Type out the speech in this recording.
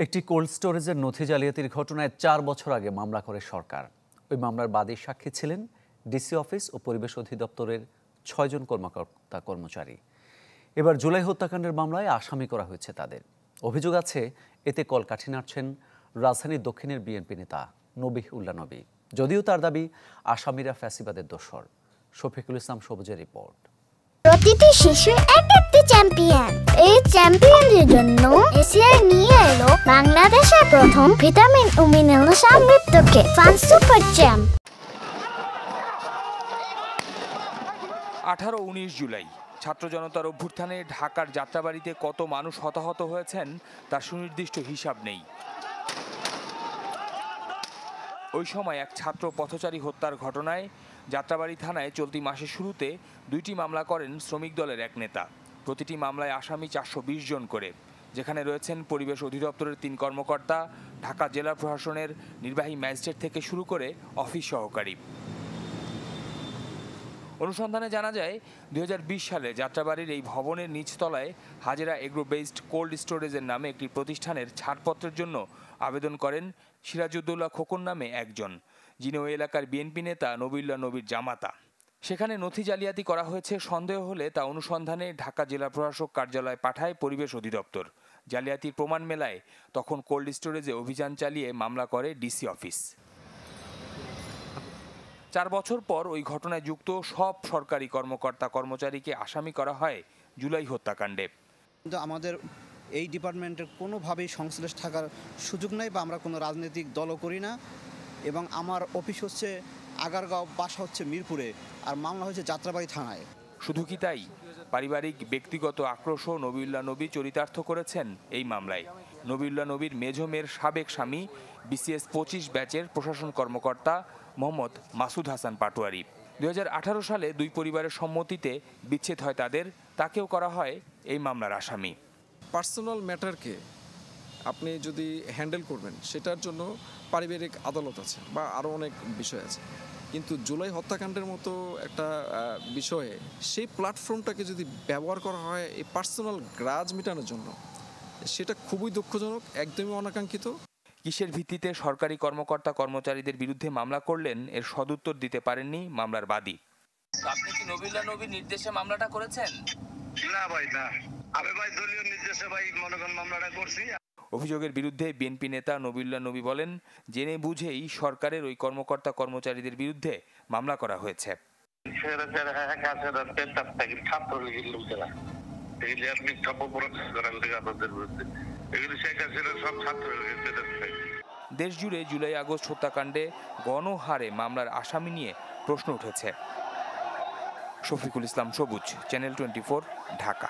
একটি কোল্ড স্টোরেজের নথি জালিয়াতির ঘটনায় ৪ বছর আগে মামলা করে সরকার। ওই মামলার বাদী সাক্ষী ছিলেন ডিসি অফিস ও পরিবেশ অধিদপ্তরের ৬ জন কর্মকর্তা কর্মচারী। এবার জুলাই হত্যাকাণ্ডের মামলায় আসামি করা হয়েছে তাদের। অভিযোগ আছে এতে কলকাঠি নাড়ছেন রাজধানীর দক্ষিণের বিএনপি নেতা নবীহ উল্লাহ নবী। যদিও তার দাবি আসামিরা ফ্যাসিবাদের দোসর। শফিকুল ইসলাম সবুজের রিপোর্ট। প্রতিটি শিশু এক একটি চ্যাম্পিয়ন। এই চ্যাম্পিয়নদের জন্য এশিয়ার নিয়ে এলো বাংলাদেশের প্রথম ভিটামিন ও মিনারেল সমৃদ্ধ cake fun super champ. 18-19 July ছাত্র জনতার অভ্যুত্থানে ঢাকার যাত্রাবাড়িতে কত মানুষ হতাহত হয়েছেন তার সুনির্দিষ্ট হিসাব নেই। ওই সময় এক ছাত্র পথচারী হত্যার ঘটনায় যাত্রাবাড়ি থানায় চলতি মাসের শুরুতে 2টি মামলা করেন শ্রমিক দলের এক নেতা। প্রতিটি মামলায় আসামি 420 জন করে, যেখানে রয়েছেন পরিবেশ অধিদপ্তরের 3 কর্মকর্তা, ঢাকা জেলা প্রশাসনের নির্বাহী ম্যাজিস্ট্রেট থেকে শুরু করে অফিস সহকারী। অনুসন্ধানে জানা যায় 2020 সালে যাত্রাবাড়ির এই ভবনের নিচতলায় হাজেরা এগ্রো বেসড কোল্ড স্টোরেজের নামে একটি প্রতিষ্ঠানের ছাড়পত্রের জন্য আবেদন করেন সিরাজউদ্দৌলা খোকন নামে একজন, যিনি ওই এলাকার বিএনপি নেতা নবীউল্লাহ নবীর জামাতা। সেখানে নথি জালিয়াতি করা হয়েছে সন্দেহ হলে তা অনুসন্ধানে ঢাকা জেলা প্রশাসক কার্যালয়ে পাঠায় পরিবেশ অধিদপ্তর। জালিয়াতির প্রমাণ মেলায় তখন কোল্ড স্টোরেজে অভিযান চালিয়ে মামলা করে ডিসি অফিস। 4 বছর পর ওই ঘটনায় যুক্ত সব সরকারি কর্মকর্তা কর্মচারীকে আসামি করা হয় জুলাই হত্যাকাণ্ডে। কিন্তু আমাদের এই ডিপার্টমেন্টের কোনোভাবেই সংশ্লিষ্ট থাকার সুযোগ নেই, বা আমরা কোনো রাজনৈতিক দলও করি না। এবং আমার অফিস হচ্ছে আগারগাঁও, বাসা হচ্ছে মিরপুরে, আর মামলা হচ্ছে যাত্রাবাড়ি থানায়। শুধু কি তাই, পারিবারিক ব্যক্তিগত আক্রোশও নবীউল্লাহ নবী চরিতার্থ করেছেন এই মামলায়। নবীউল্লাহ নবীর মেজ মেয়ের সাবেক স্বামী BCS 25 ব্যাচের প্রশাসন কর্মকর্তা মোহাম্মদ মাসুদ হাসান পাটোয়ারি। 2018 সালে 2 পরিবারের সম্মতিতে বিচ্ছেদ হয় তাদের, তাকেও করা হয় এই মামলার আসামি। পার্সোনাল ম্যাটারকে আপনি যদি হ্যান্ডেল করবেন, সেটার জন্য পারিবারিক আদালত আছে বা আরও অনেক বিষয় আছে, কিন্তু জুলাই হত্যাকাণ্ডের মতো একটা বিষয়ে সেই প্ল্যাটফর্মটাকে যদি ব্যবহার করা হয় এই পার্সোনাল গ্রাজ মেটানোর জন্য, সেটা খুবই দুঃখজনক, একদমই অনাকাঙ্ক্ষিত। কিসের ভিত্তিতে সরকারি কর্মকর্তা কর্মচারীদের বিরুদ্ধে মামলা করলেন, এর সদুত্তর দিতে পারেননি মামলার বাদী। আপনি কি নবীউল্লাহ নবীর নির্দেশে মামলাটা করেছেন? না ভাই, না, আমি ভাই দলীয় নির্দেশে ভাই মনে করেন মামলাটা করছি। অভিযোগের বিরুদ্ধে বিএনপি নেতা নবীউল্লাহ নবী বলেন, জেনে বুঝেই সরকারের ওই কর্মকর্তা কর্মচারীদের বিরুদ্ধে মামলা করা হয়েছে। দেশ জুড়ে জুলাই আগস্ট হত্যাকাণ্ডে গণহারে মামলার আসামি নিয়ে প্রশ্ন উঠেছে। শফিকুল ইসলাম সবুজ, চ্যানেল 24, ঢাকা।